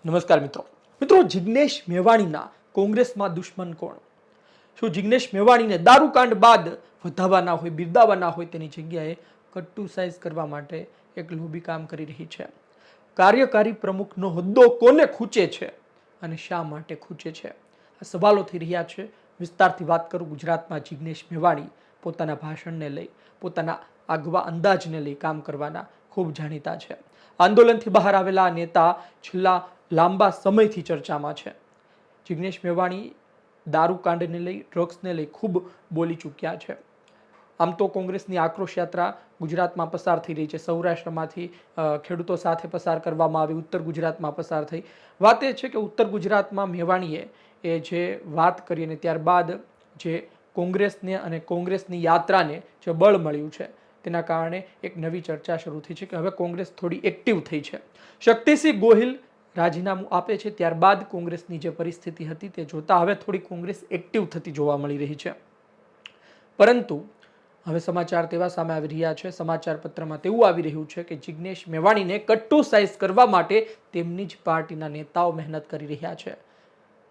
નમસ્કાર મિત્રો જિગ્નેશ મેવાણીના કોંગ્રેસમાં દુશ્મન કોણ? શું જિગ્નેશ મેવાણીને દારૂકાંડ બાદ વધાવવાના હોય, બિરદાવવાના હોય તેની જગ્યાએ કટ્ટુસાઇઝ કરવા માટે એક લોબી કામ કરી રહી છે? કાર્યકારી પ્રમુખનો હોદ્દો કોને ખૂંચે છે અને શા માટે ખૂંચે છે? આ સવાલો થઈ રહ્યા છે. વિસ્તારથી વાત કરું. ગુજરાતમાં જિગ્નેશ મેવાણી પોતાના ભાષણને લઈ, પોતાના આગવા અંદાજને લઈ કામ કરવાના ખૂબ જાણીતા છે. આંદોલનથી બહાર આવેલા નેતા છેલ્લા લાંબા સમયથી ચર્ચામાં છે. જિગ્નેશ મેવાણી દારૂકાંડને લઈ, ડ્રગ્સને લઈ ખૂબ બોલી ચૂક્યા છે. આમ તો કોંગ્રેસની આક્રોશ યાત્રા ગુજરાતમાં પસાર થઈ રહી છે. સૌરાષ્ટ્રમાંથી ખેડૂતો સાથે પસાર કરવામાં આવી, ઉત્તર ગુજરાતમાં પસાર થઈ. વાત એ છે કે ઉત્તર ગુજરાતમાં મેવાણીએ એ જે વાત કરી અને ત્યારબાદ જે કોંગ્રેસને અને કોંગ્રેસની યાત્રાને જે બળ મળ્યું છે તેના કારણે એક નવી ચર્ચા શરૂ થઈ છે કે હવે કોંગ્રેસ થોડી એક્ટિવ થઈ છે. શક્તિસિંહ ગોહિલ રાજીનામું આપે છે ત્યારબાદ કોંગ્રેસની જે પરિસ્થિતિ હતી તે જોતા હવે થોડી કોંગ્રેસ એક્ટિવ થતી જોવા મળી રહી છે. પરંતુ હવે સમાચાર તેવા સામે આવી રહ્યા છે, સમાચાર પત્રમાં તેવું આવી રહ્યું છે કે જિગ્નેશ મેવાણીને કટ્ટુસાઇઝ કરવા માટે તેમની જ પાર્ટીના નેતાઓ મહેનત કરી રહ્યા છે.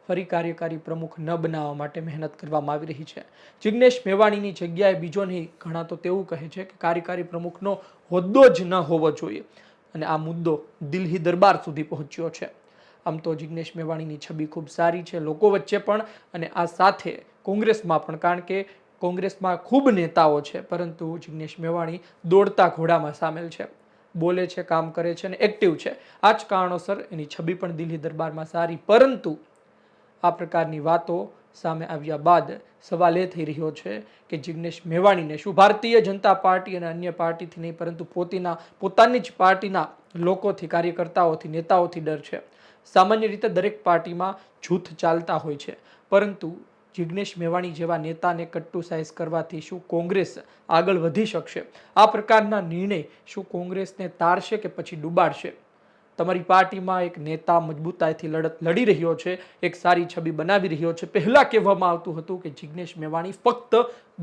ફરી કાર્યકારી પ્રમુખ ન બનાવવા માટે મહેનત કરવામાં આવી રહી છે. જિગ્નેશ મેવાણીની જગ્યાએ બીજો નહીં, ઘણા તો તેવું કહે છે કે કાર્યકારી પ્રમુખનો હોદ્દો જ ન હોવો જોઈએ અને આ મુદ્દો દિલ્હી દરબાર સુધી પહોંચ્યો છે. આમ તો જિગ્નેશ મેવાણીની છબી ખૂબ સારી છે લોકો વચ્ચે પણ અને આ સાથે કોંગ્રેસમાં પણ, કારણ કે કોંગ્રેસમાં ખૂબ નેતાઓ છે પરંતુ જિગ્નેશ મેવાણી દોડતા ઘોડામાં સામેલ છે, બોલે છે, કામ કરે છે અને એક્ટિવ છે. આ જ કારણોસર એની છબી પણ દિલ્હી દરબારમાં સારી. પરંતુ આ પ્રકારની વાતો સામે આવ્યા બાદ સવાલ એ થઈ રહ્યો છે કે જિગ્નેશ મેવાણીને શું ભારતીય જનતા પાર્ટી અને અન્ય પાર્ટીથી નહીં પરંતુ પોતાની જ પાર્ટીના લોકોથી, કાર્યકર્તાઓથી, નેતાઓથી ડર છે? સામાન્ય રીતે દરેક પાર્ટીમાં જૂથ ચાલતા હોય છે, પરંતુ જિગ્નેશ મેવાણી જેવા નેતાને કટ્ટુસાઇઝ કરવાથી શું કોંગ્રેસ આગળ વધી શકશે? આ પ્રકારના નિર્ણય શું કોંગ્રેસને તારશે કે પછી ડૂબાડશે? તમારી પાર્ટીમાં એક નેતા મજબૂતાઈથી લડત લડી રહ્યો છે, એક સારી છબી બનાવી રહ્યો છે. પહેલા કહેવામાં આવતું હતું કે જિગ્નેશ મેવાણી ફક્ત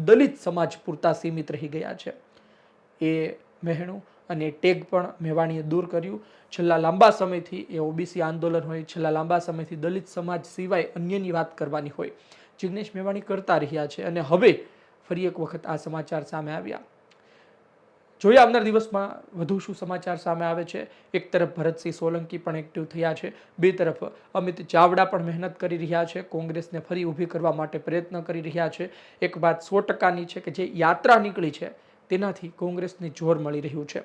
દલિત સમાજ પૂરતા સીમિત રહી ગયા છે. એ મહેણું અને ટેગ પણ મેવાણીએ દૂર કર્યું. છેલ્લા લાંબા સમયથી એ ઓબીસી આંદોલન હોય, છેલ્લા લાંબા સમયથી દલિત સમાજ સિવાય અન્યની વાત કરવાની હોય, જિગ્નેશ મેવાણી કરતા રહ્યા છે અને હવે ફરી એક વખત આ સમાચાર સામે આવ્યા. જોઈએ આવનાર દિવસમાં વધુ શું સમાચાર સામે આવે છે. એક તરફ ભરતસિંહ સોલંકી પણ એક્ટિવ થયા છે, બે તરફ અમિત ચાવડા પણ મહેનત કરી રહ્યા છે, કોંગ્રેસને ફરી ઊભી કરવા માટે પ્રયત્ન કરી રહ્યા છે. એક વાત 100%ની છે કે જે યાત્રા નીકળી છે તેનાથી કોંગ્રેસને જોર મળી રહ્યું છે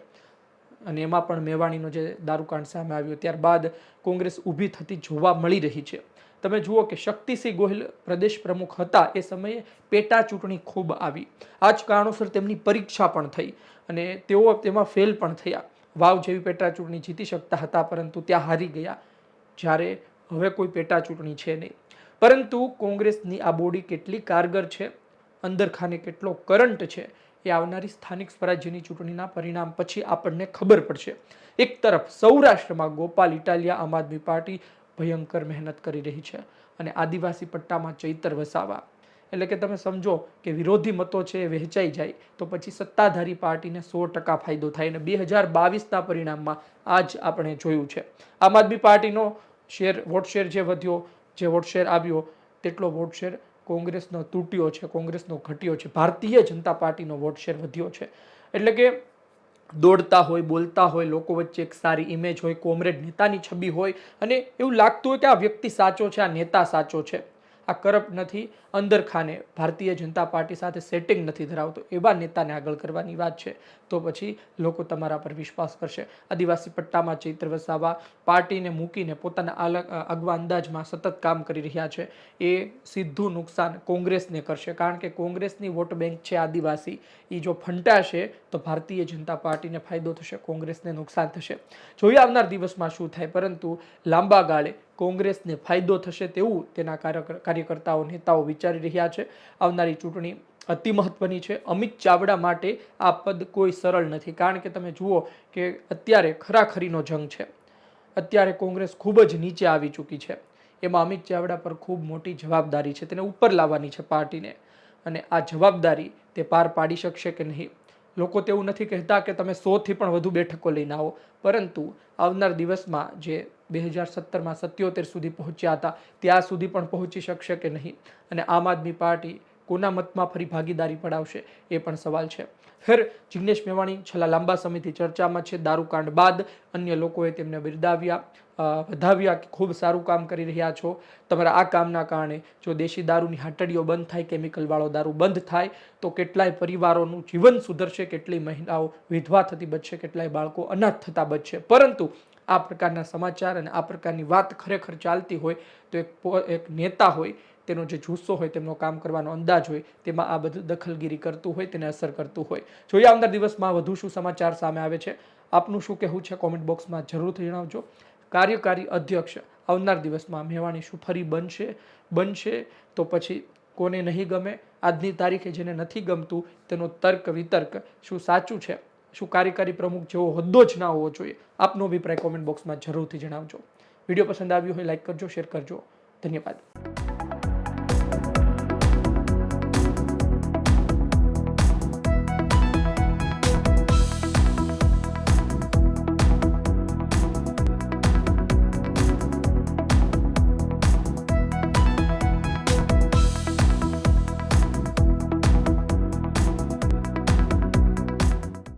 અને એમાં પણ મેવાણીનો જે દારૂકાંડ સામે આવ્યો ત્યારબાદ કોંગ્રેસ ઊભી થતી જોવા મળી રહી છે. તમે જુઓ કે શક્તિસિંહ ગોહિલ પ્રદેશ પ્રમુખ હતા એ સમયે પેટા ચૂંટણી ખૂબ આવી. આ જ કારણોસર તેમની પરીક્ષા પણ થઈ અને તેઓ તેમાં ફેલ પણ થયા. વાવ જેવી પેટા ચૂંટણી જીતી શકતા હતા પરંતુ ત્યાં હારી ગયા. જ્યારે હવે કોઈ પેટા ચૂંટણી છે નહીં, પરંતુ કોંગ્રેસની આ બોડી કેટલી કારગર છે, અંદરખાને કેટલો કરંટ છે એ આવનારી સ્થાનિક સ્વરાજ્યની ચૂંટણીના પરિણામ પછી આપણને ખબર પડશે. એક તરફ સૌરાષ્ટ્રમાં ગોપાલ ઇટાલિયા આમ આદમી પાર્ટી ભયંકર મહેનત કરી રહી છે અને આદિવાસી પટ્ટામાં ચૈતર વસાવા, એટલે કે તમે સમજો કે વિરોધી મતો છે એ વહેંચાઈ જાય તો પછી સત્તાધારી પાર્ટીને 100% ફાયદો થાય. અને 2022ના પરિણામમાં આજ આપણે જોયું છે. આમ આદમી પાર્ટીનો વોટ શેર જે વધ્યો, જે વોટ શેર આવ્યો તેટલો વોટ શેર કોંગ્રેસનો તૂટ્યો છે, કોંગ્રેસનો ઘટ્યો છે. ભારતીય જનતા પાર્ટીનો વોટ શેર વધ્યો છે. એટલે કે દોડતા હોય, બોલતા હોય, લોકો વચ્ચે એક સારી ઇમેજ હોય, કોમરેડ નેતાની છબી હોય અને એવું લાગતું હોય કે આ વ્યક્તિ સાચો છે, આ નેતા સાચો છે, આ કરપ્ટ નથી, અંદરખાને ભારતીય જનતા પાર્ટી સાથે સેટિંગ નથી ધરાવતો, એવા નેતાને આગળ કરવાની વાત છે તો પછી લોકો તમારા પર વિશ્વાસ કરશે. આદિવાસી પટ્ટામાં ચૈતર વસાવા પાર્ટીને મૂકીને પોતાના આગવા અંદાજમાં સતત કામ કરી રહ્યા છે. એ સીધું નુકસાન કોંગ્રેસને કરશે, કારણ કે કોંગ્રેસની વોટ બેંક છે આદિવાસી. એ જો ફંટાશે તો ભારતીય જનતા પાર્ટીને ફાયદો થશે, કોંગ્રેસને નુકસાન થશે. જોઈએ આવનાર દિવસમાં શું થાય, પરંતુ લાંબા ગાળે કોંગ્રેસને ફાયદો થશે તેવું તેના કાર્યકર્તાઓ, નેતાઓ વિચારી રહ્યા છે. આવનારી ચૂંટણી અતિ મહત્વની છે. અમિત ચાવડા માટે આ પદ કોઈ સરળ નથી, કારણ કે તમે જુઓ કે અત્યારે ખરાખરીનો જંગ છે. અત્યારે કોંગ્રેસ ખૂબ જ નીચે આવી ચૂકી છે. એમાં અમિત ચાવડા પર ખૂબ મોટી જવાબદારી છે, તેને ઉપર લાવવાની છે પાર્ટીને અને આ જવાબદારી તે પાર પાડી શકશે કે નહીં. લોકો તેવું નથી કહેતા કે તમે 100થી પણ વધુ બેઠકો લઈને આવો, પરંતુ આવનાર દિવસમાં જે 2017માં 77 સુધી પહોંચ્યા હતા ત્યાં સુધી પણ પહોંચી શકશે કે નહીં, અને આમ આદમી પાર્ટી કોના મતમાં ફરી ભાગીદારી પડાવશે એ પણ સવાલ છે. ખેર, જિગ્નેશ મેવાણી છેલ્લા લાંબા સમયથી ચર્ચામાં છે. દારૂકાંડ બાદ અન્ય લોકોએ તેમને બિરદાવ્યા, વધાવ્યા કે ખૂબ સારું કામ કરી રહ્યા છો. તમારા આ કામના કારણે જો દેશી દારૂની હાટડીઓ બંધ થાય, કેમિકલવાળો દારૂ બંધ થાય તો કેટલાય પરિવારોનું જીવન સુધરશે, કેટલી મહિલાઓ વિધવા થતી બચશે, કેટલાય બાળકો અનાથ થતા બચશે. પરંતુ આ પ્રકારના સમાચાર અને આ પ્રકારની વાત ખરેખર ચાલતી હોય તો એક નેતા હોય, તેનો જે જુસ્સો હોય, તેમનો કામ કરવાનો અંદાજ હોય, તેમાં આ બધું દખલગીરી કરતું હોય, તેને અસર કરતું હોય. જોઈએ આવનાર દિવસમાં વધુ શું સમાચાર સામે આવે છે. આપનું શું કહેવું છે કોમેન્ટ બોક્સમાં જરૂરથી જણાવજો. કાર્યકારી અધ્યક્ષ આવનાર દિવસમાં મેવાણી શું ફરી બનશે તો પછી કોને નહીં ગમે? આજની તારીખે જેને નથી ગમતું તેનો તર્ક વિતર્ક શું સાચું છે? શું કાર્યકારી પ્રમુખ જેવો હોદ્દો જ ના હોવો જોઈએ? આપનો અભિપ્રાય કોમેન્ટ બોક્સમાં જરૂરથી જણાવજો. વિડીયો પસંદ આવ્યો હોય લાઈક કરજો, શેર કરજો. ધન્યવાદ.